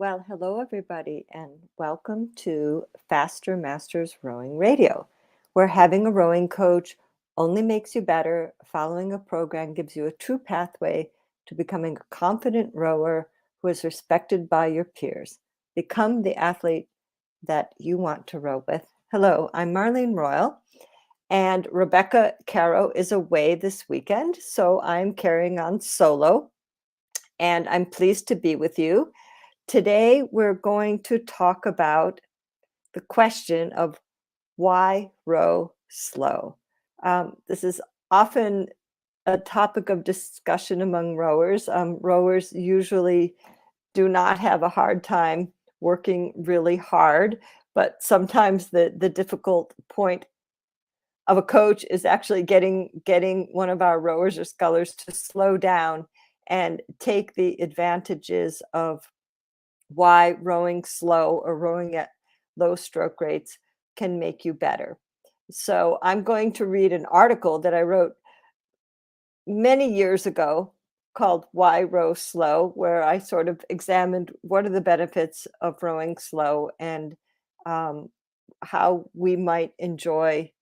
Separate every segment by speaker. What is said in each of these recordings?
Speaker 1: Well, hello, everybody, and welcome to Faster Masters Rowing Radio, where having a rowing coach only makes you better. Following a program gives you a true pathway to becoming a confident rower who is respected by your peers. Become the athlete that you want to row with. Hello, I'm Marlene Royal, and Rebecca Caro is away this weekend, so I'm carrying on solo, and I'm pleased to be with you. Today, we're going to talk about the question of why row slow. This is often a topic of discussion among rowers. Rowers usually do not have a hard time working really hard, but sometimes the difficult point of a coach is actually getting one of our rowers or scullers to slow down and take the advantages of why rowing slow or rowing at low stroke rates can make you better. So I'm going to read an article that I wrote many years ago called Why Row Slow, where I sort of examined what are the benefits of rowing slow and um, how we might enjoy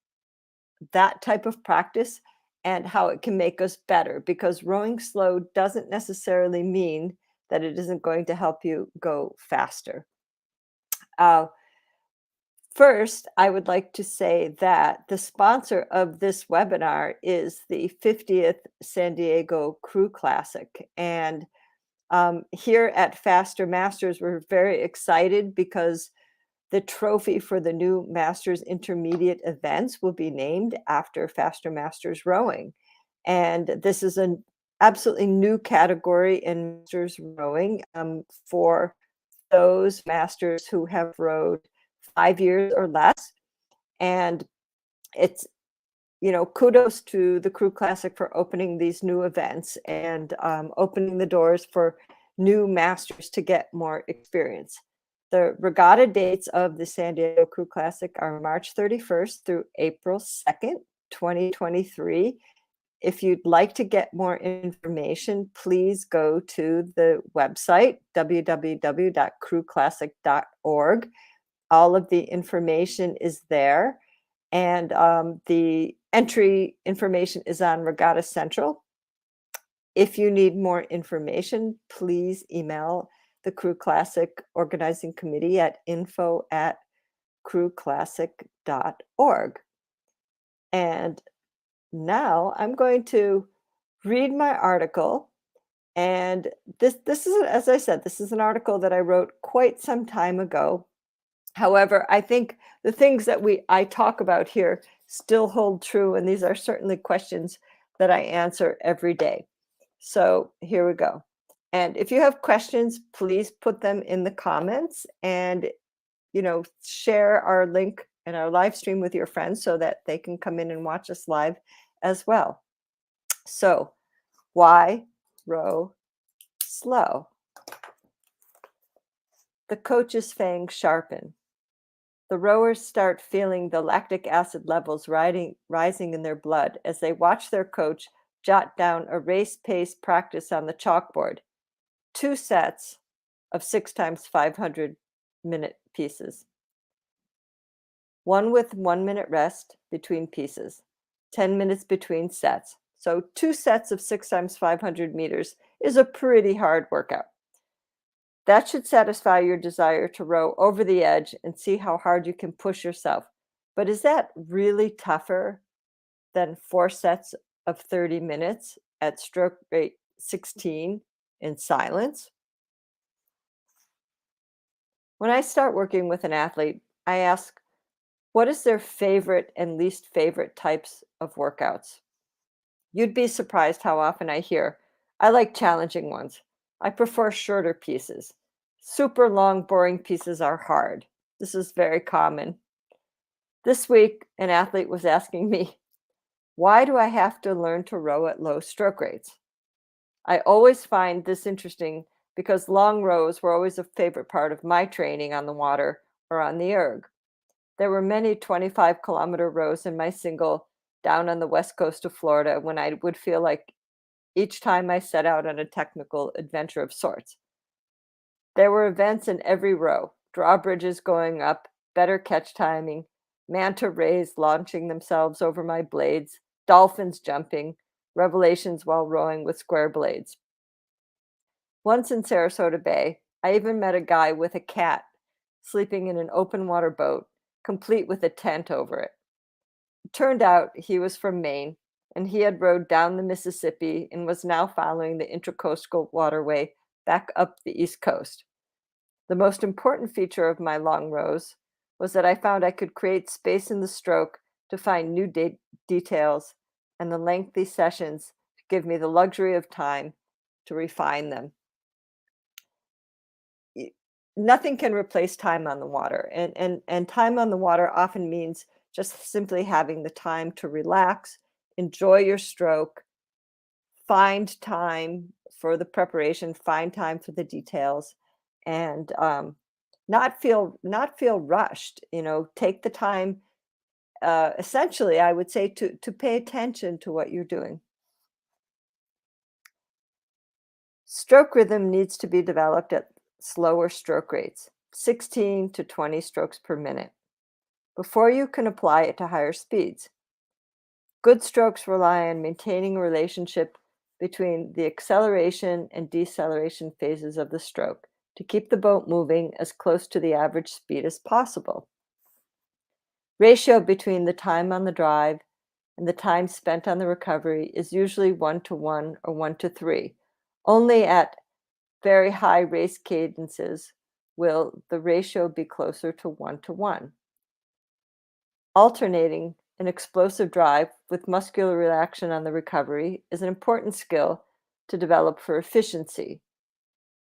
Speaker 1: that type of practice and how it can make us better, because rowing slow doesn't necessarily mean that it isn't going to help you go faster. Uh, First, I would like to say that the sponsor of this webinar is the 50th San Diego Crew Classic. And here at Faster Masters, we're very excited because the trophy for the new Masters Intermediate events will be named after Faster Masters Rowing. And this is an absolutely new category in Masters Rowing for those masters who have rowed 5 years or less. And it's, kudos to the Crew Classic for opening these new events and opening the doors for new masters to get more experience. The regatta dates of the San Diego Crew Classic are March 31st through April 2nd, 2023. If you'd like to get more information, please go to the website, www.crewclassic.org. All of the information is there, and the entry information is on Regatta Central. If you need more information, please email the Crew Classic Organizing Committee at info@crewclassic.org. And now I'm going to read my article. And this is, as I said, this is an article that I wrote quite some time ago. However, I think the things that I talk about here still hold true, and these are certainly questions that I answer every day. So here we go. And if you have questions, please put them in the comments and, share our link and our live stream with your friends so that they can come in and watch us live as well. So, why row slow? The coach's fangs sharpen. The rowers start feeling the lactic acid levels rising in their blood as they watch their coach jot down a race pace practice on the chalkboard. 2 sets of 6 times 500-minute pieces. One with 1 minute rest between pieces. 10 minutes between sets. So 2 sets of 6 times 500 meters is a pretty hard workout. That should satisfy your desire to row over the edge and see how hard you can push yourself. But is that really tougher than 4 sets of 30 minutes at stroke rate 16 in silence? When I start working with an athlete, I ask, what is their favorite and least favorite types of workouts? You'd be surprised how often I hear, I like challenging ones. I prefer shorter pieces. Super long, boring pieces are hard. This is very common. This week, an athlete was asking me, why do I have to learn to row at low stroke rates? I always find this interesting because long rows were always a favorite part of my training on the water or on the erg. There were many 25-kilometer rows in my single down on the west coast of Florida when I would feel like each time I set out on a technical adventure of sorts. There were events in every row, drawbridges going up, better catch timing, manta rays launching themselves over my blades, dolphins jumping, revelations while rowing with square blades. Once in Sarasota Bay, I even met a guy with a cat sleeping in an open water boat, complete with a tent over it. It turned out he was from Maine, and he had rowed down the Mississippi and was now following the Intracoastal Waterway back up the East Coast. The most important feature of my long rows was that I found I could create space in the stroke to find new details, and the lengthy sessions give me the luxury of time to refine them. y- Nothing can replace time on the water, and time on the water often means just simply having the time to relax, enjoy your stroke, find time for the preparation, find time for the details, and not feel rushed. Take the time. Essentially, I would say to pay attention to what you're doing. Stroke rhythm needs to be developed at slower stroke rates, 16 to 20 strokes per minute, before you can apply it to higher speeds. Good strokes rely on maintaining a relationship between the acceleration and deceleration phases of the stroke to keep the boat moving as close to the average speed as possible. Ratio between the time on the drive and the time spent on the recovery is usually 1 to 1 or 1 to 3. Only at very high race cadences will the ratio be closer to 1 to 1. Alternating an explosive drive with muscular relaxation on the recovery is an important skill to develop for efficiency.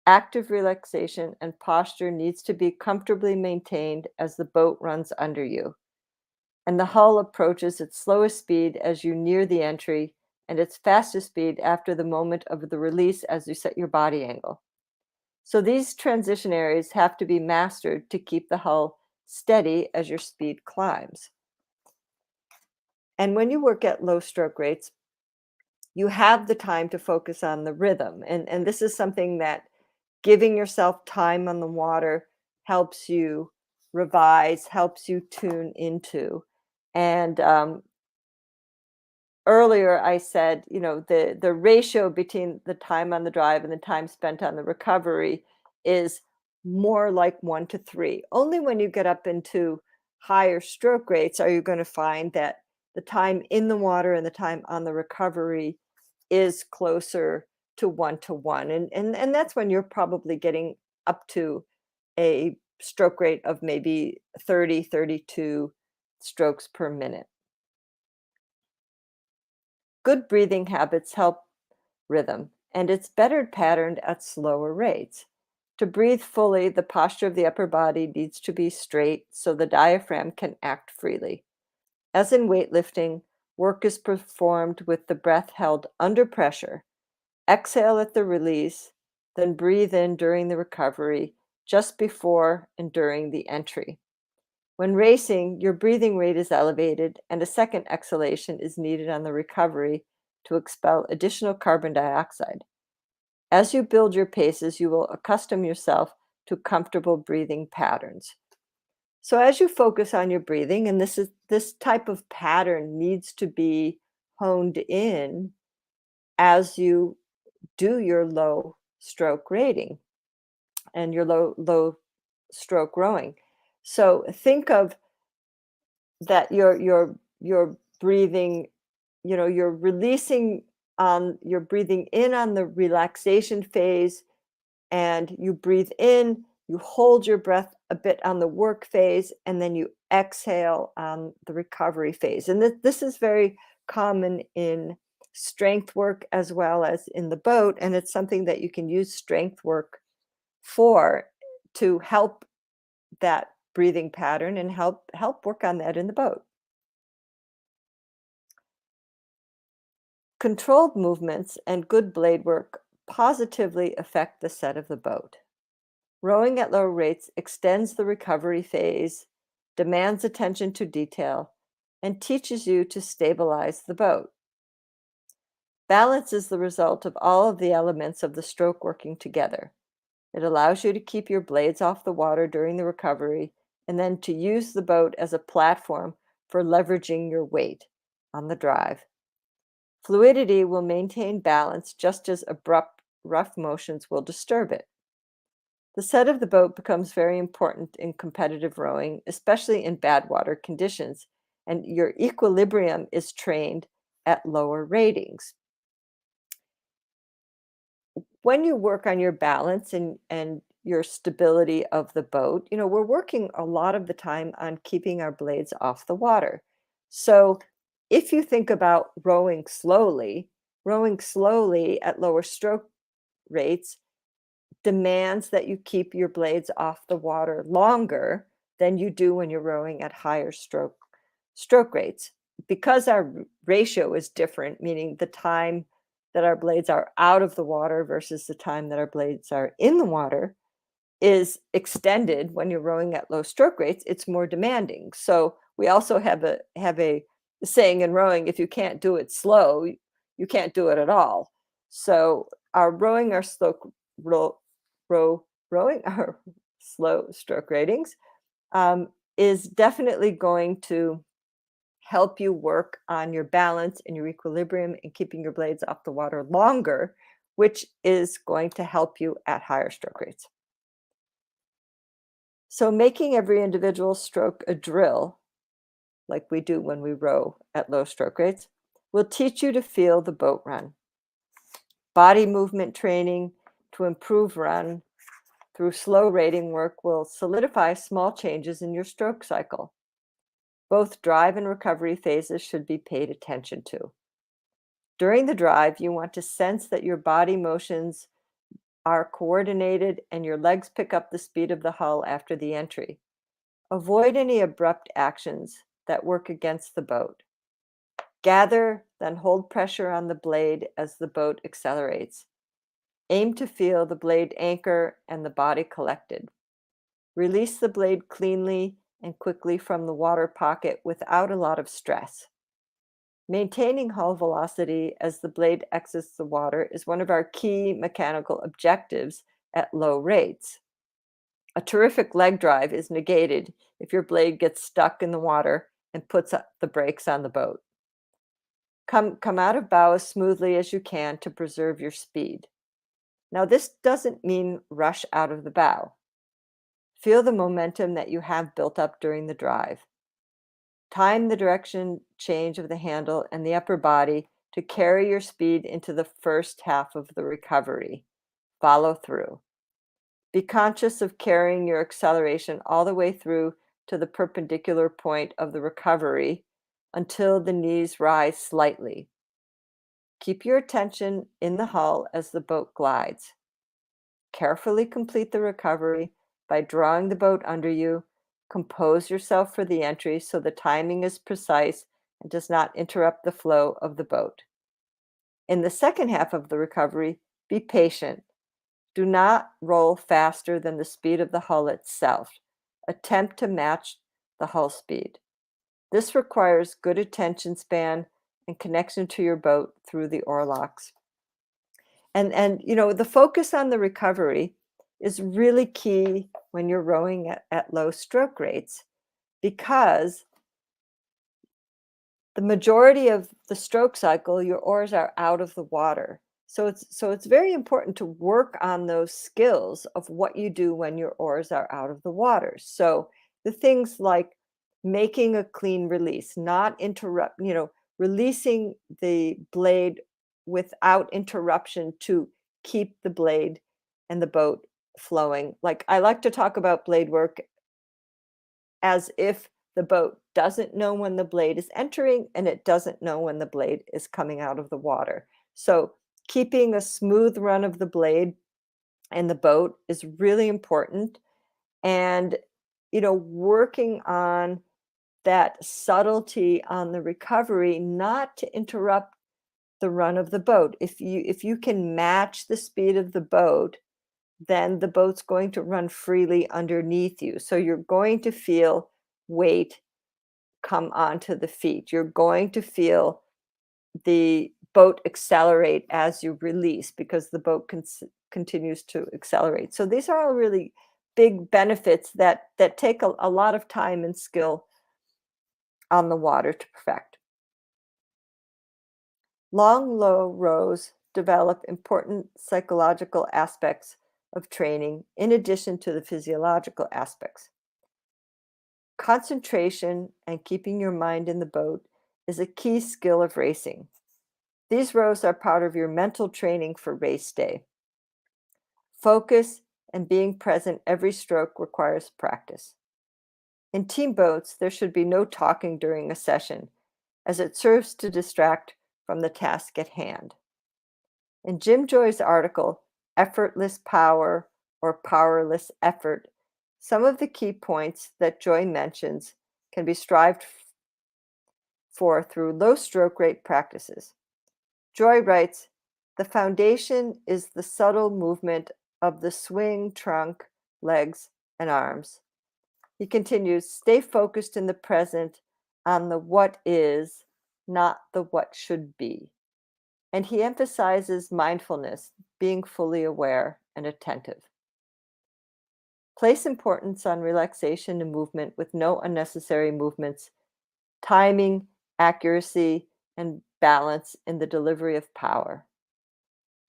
Speaker 1: Active relaxation and posture needs to be comfortably maintained as the boat runs under you, and the hull approaches its slowest speed as you near the entry and its fastest speed after the moment of the release as you set your body angle. So these transition areas have to be mastered to keep the hull steady as your speed climbs. And when you work at low stroke rates, you have the time to focus on the rhythm. And this is something that giving yourself time on the water helps you revise, helps you tune into. And earlier I said, the ratio between the time on the drive and the time spent on the recovery is more like 1 to 3. Only when you get up into higher stroke rates are you going to find that the time in the water and the time on the recovery is closer to 1 to 1. And that's when you're probably getting up to a stroke rate of maybe 30, 32 strokes per minute. Good breathing habits help rhythm, and it's better patterned at slower rates. To breathe fully, the posture of the upper body needs to be straight so the diaphragm can act freely. As in weightlifting, work is performed with the breath held under pressure. Exhale at the release, then breathe in during the recovery, just before and during the entry. When racing, your breathing rate is elevated, and a second exhalation is needed on the recovery to expel additional carbon dioxide. As you build your paces, you will accustom yourself to comfortable breathing patterns. So as you focus on your breathing, and this type of pattern needs to be honed in as you do your low stroke rating and your low stroke rowing. So think of that you're breathing, you're releasing on you're breathing in on the relaxation phase, and you breathe in, you hold your breath a bit on the work phase, and then you exhale on the recovery phase. And this is very common in strength work as well as in the boat, and it's something that you can use strength work for to help that breathing pattern and help work on that in the boat. Controlled movements and good blade work positively affect the set of the boat. Rowing at low rates extends the recovery phase, demands attention to detail, and teaches you to stabilize the boat. Balance is the result of all of the elements of the stroke working together. It allows you to keep your blades off the water during the recovery and then to use the boat as a platform for leveraging your weight on the drive. Fluidity will maintain balance just as abrupt, rough motions will disturb it. The set of the boat becomes very important in competitive rowing, especially in bad water conditions, and your equilibrium is trained at lower ratings. When you work on your balance and your stability of the boat, we're working a lot of the time on keeping our blades off the water. So if you think about rowing slowly at lower stroke rates demands that you keep your blades off the water longer than you do when you're rowing at higher stroke rates. Because our ratio is different, meaning the time that our blades are out of the water versus the time that our blades are in the water is extended when you're rowing at low stroke rates, it's more demanding. So we also have a saying in rowing, if you can't do it slow, you can't do it at all. So our slow rowing our slow stroke ratings is definitely going to help you work on your balance and your equilibrium and keeping your blades off the water longer, which is going to help you at higher stroke rates. So making every individual stroke a drill, like we do when we row at low stroke rates, will teach you to feel the boat run. Body movement training to improve run through slow rating work will solidify small changes in your stroke cycle. Both drive and recovery phases should be paid attention to. During the drive, you want to sense that your body motions are coordinated and your legs pick up the speed of the hull after the entry. Avoid any abrupt actions that work against the boat. Gather, then hold pressure on the blade as the boat accelerates. Aim to feel the blade anchor and the body collected. Release the blade cleanly and quickly from the water pocket without a lot of stress. Maintaining hull velocity as the blade exits the water is one of our key mechanical objectives at low rates. A terrific leg drive is negated if your blade gets stuck in the water and puts the brakes on the boat. Come out of bow as smoothly as you can to preserve your speed. Now, this doesn't mean rush out of the bow. Feel the momentum that you have built up during the drive. Time the direction change of the handle and the upper body to carry your speed into the first half of the recovery. Follow through. Be conscious of carrying your acceleration all the way through to the perpendicular point of the recovery until the knees rise slightly. Keep your attention in the hull as the boat glides. Carefully complete the recovery by drawing the boat under you. Compose yourself for the entry so the timing is precise and does not interrupt the flow of the boat. In the second half of the recovery, be patient. Do not roll faster than the speed of the hull itself. Attempt to match the hull speed. This requires good attention span and connection to your boat through the oar locks. And the focus on the recovery is really key when you're rowing at low stroke rates, because the majority of the stroke cycle, your oars are out of the water. So it's very important to work on those skills of what you do when your oars are out of the water. So the things like making a clean release, not interrupt, releasing the blade without interruption to keep the blade and the boat flowing. Like, I like to talk about blade work as if the boat doesn't know when the blade is entering and it doesn't know when the blade is coming out of the water. So keeping a smooth run of the blade and the boat is really important. And, working on that subtlety on the recovery, not to interrupt the run of the boat. If you can match the speed of the boat, then the boat's going to run freely underneath you. So you're going to feel weight come onto the feet. You're going to feel the boat accelerate as you release because the boat continues to accelerate. So these are all really big benefits that take a lot of time and skill on the water to perfect. Long, low rows develop important psychological aspects of training in addition to the physiological aspects. Concentration and keeping your mind in the boat is a key skill of racing. These rows are part of your mental training for race day. Focus and being present every stroke requires practice. In team boats, there should be no talking during a session, as it serves to distract from the task at hand. In Jim Joy's article, Effortless Power or Powerless Effort, some of the key points that Joy mentions can be strived for through low stroke rate practices. Joy writes, the foundation is the subtle movement of the swing, trunk, legs, and arms. He continues, stay focused in the present on the what is, not the what should be. And he emphasizes mindfulness, being fully aware and attentive. Place importance on relaxation and movement with no unnecessary movements, timing, accuracy, and balance in the delivery of power.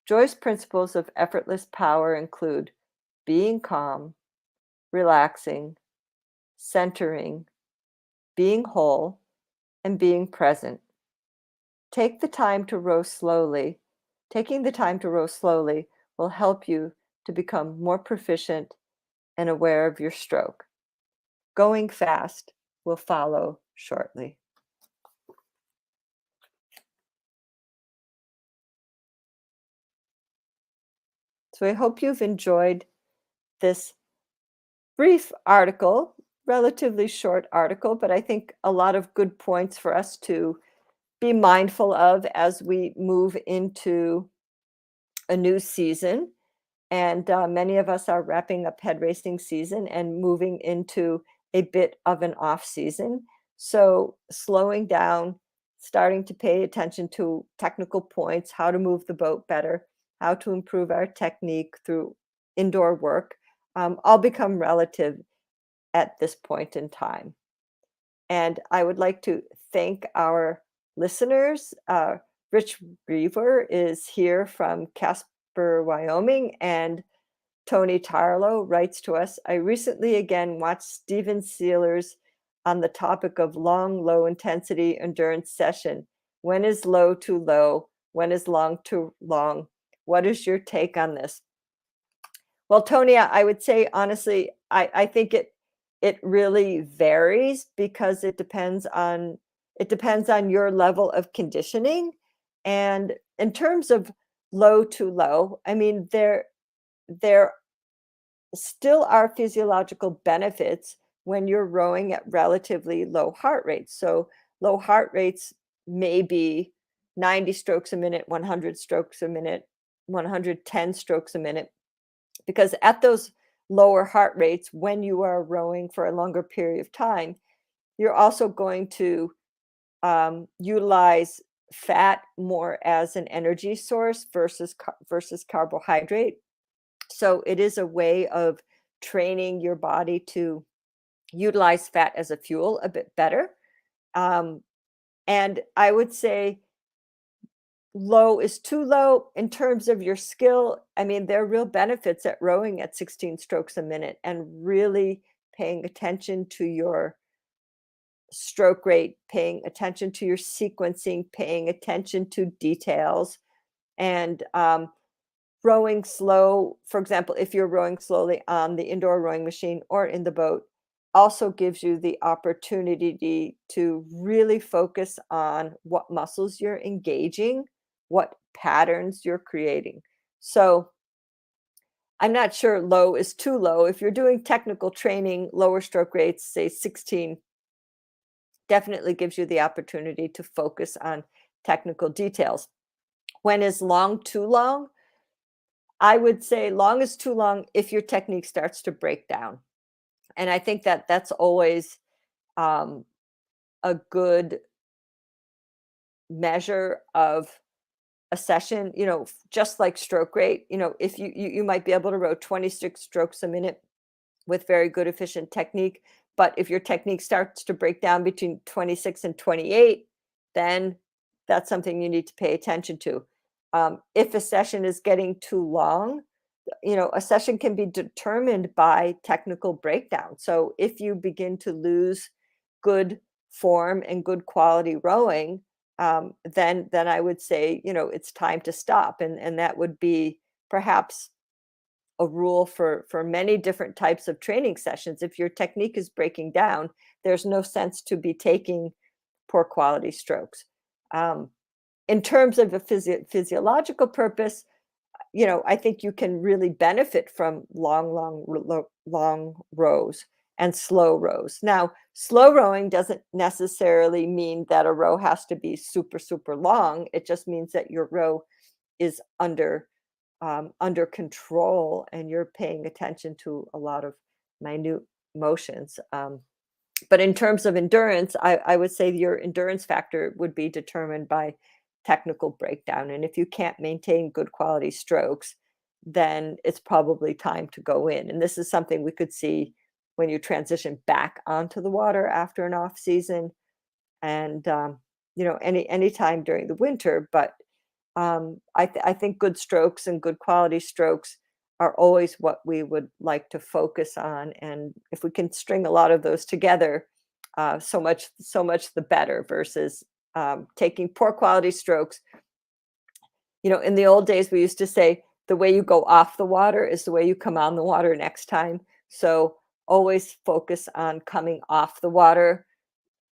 Speaker 1: Joy's principles of effortless power include being calm, relaxing, centering, being whole, and being present. Take the time to row slowly. Taking the time to row slowly will help you to become more proficient and aware of your stroke. Going fast will follow shortly. So I hope you've enjoyed this brief article, relatively short article, but I think a lot of good points for us to be mindful of as we move into a new season. And many of us are wrapping up head racing season and moving into a bit of an off season. So slowing down, starting to pay attention to technical points, how to move the boat better, how to improve our technique through indoor work, all become relative at this point in time. And I would like to thank our listeners. Rich Reaver is here from Casper, Wyoming, and Tony Tarlow writes to us, I recently again watched Steven Sealer's on the topic of long, low intensity endurance session. When is low too low? When is long too long? What is your take on this? Well, Tony, I would say honestly, I think it really varies because it depends on your level of conditioning. And in terms of low to low, I mean there still are physiological benefits when you're rowing at relatively low heart rates. So low heart rates may be 90 strokes a minute, 100 strokes a minute, 110 strokes a minute, because at those lower heart rates, when you are rowing for a longer period of time, you're also going to utilize fat more as an energy source versus carbohydrate. So it is a way of training your body to utilize fat as a fuel a bit better. Um, and I would say low is too low in terms of your skill. I mean, there are real benefits at rowing at 16 strokes a minute and really paying attention to your stroke rate, paying attention to your sequencing, paying attention to details, and rowing slow. For example, if you're rowing slowly on the indoor rowing machine or in the boat, also gives you the opportunity to really focus on what muscles you're engaging, what patterns you're creating. So I'm not sure low is too low. If you're doing technical training, lower stroke rates, say 16, definitely gives you the opportunity to focus on technical details. When is long too long? I would say long is too long if your technique starts to break down. And I think that that's always um, a good measure of a session, just like stroke rate, if you might be able to row 26 strokes a minute with very good efficient technique. But if your technique starts to break down between 26 and 28, then that's something you need to pay attention to. If a session is getting too long, a session can be determined by technical breakdown. So if you begin to lose good form and good quality rowing, then I would say, it's time to stop. And that would be perhaps a rule for many different types of training sessions. If your technique is breaking down, there's no sense to be taking poor quality strokes. Um, in terms of a physiological purpose, I think you can really benefit from long rows and slow rows. Now, slow rowing doesn't necessarily mean that a row has to be super, super long. It just means that your row is under control and you're paying attention to a lot of minute motions. But in terms of endurance, I would say your endurance factor would be determined by technical breakdown. And if you can't maintain good quality strokes, then it's probably time to go in. And this is something we could see when you transition back onto the water after an off season, and any time during the winter. But I think good strokes and good quality strokes are always what we would like to focus on. And if we can string a lot of those together, so much the better versus taking poor quality strokes. In the old days, we used to say the way you go off the water is the way you come on the water next time. So always focus on coming off the water,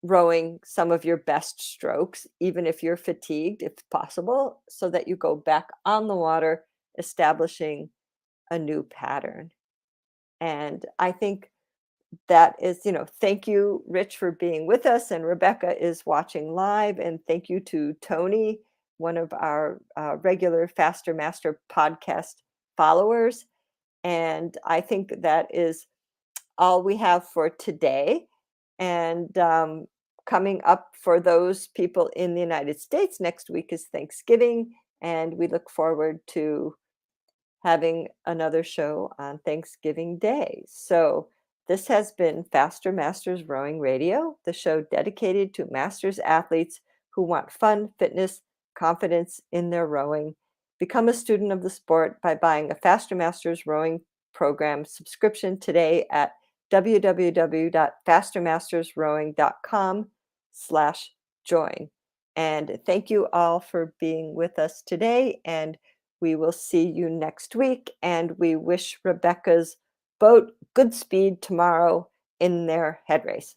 Speaker 1: rowing some of your best strokes, even if you're fatigued, if possible, so that you go back on the water, establishing a new pattern. And I think that is, thank you, Rich, for being with us. And Rebecca is watching live. And thank you to Tony, one of our regular Faster Master podcast followers. And I think that is all we have for today. And coming up for those people in the United States next week is Thanksgiving. And we look forward to having another show on Thanksgiving Day. So this has been Faster Masters Rowing Radio, the show dedicated to masters athletes who want fun, fitness, confidence in their rowing. Become a student of the sport by buying a Faster Masters Rowing program subscription today at www.fastermastersrowing.com/join. And thank you all for being with us today. And we will see you next week. And we wish Rebecca's boat good speed tomorrow in their head race.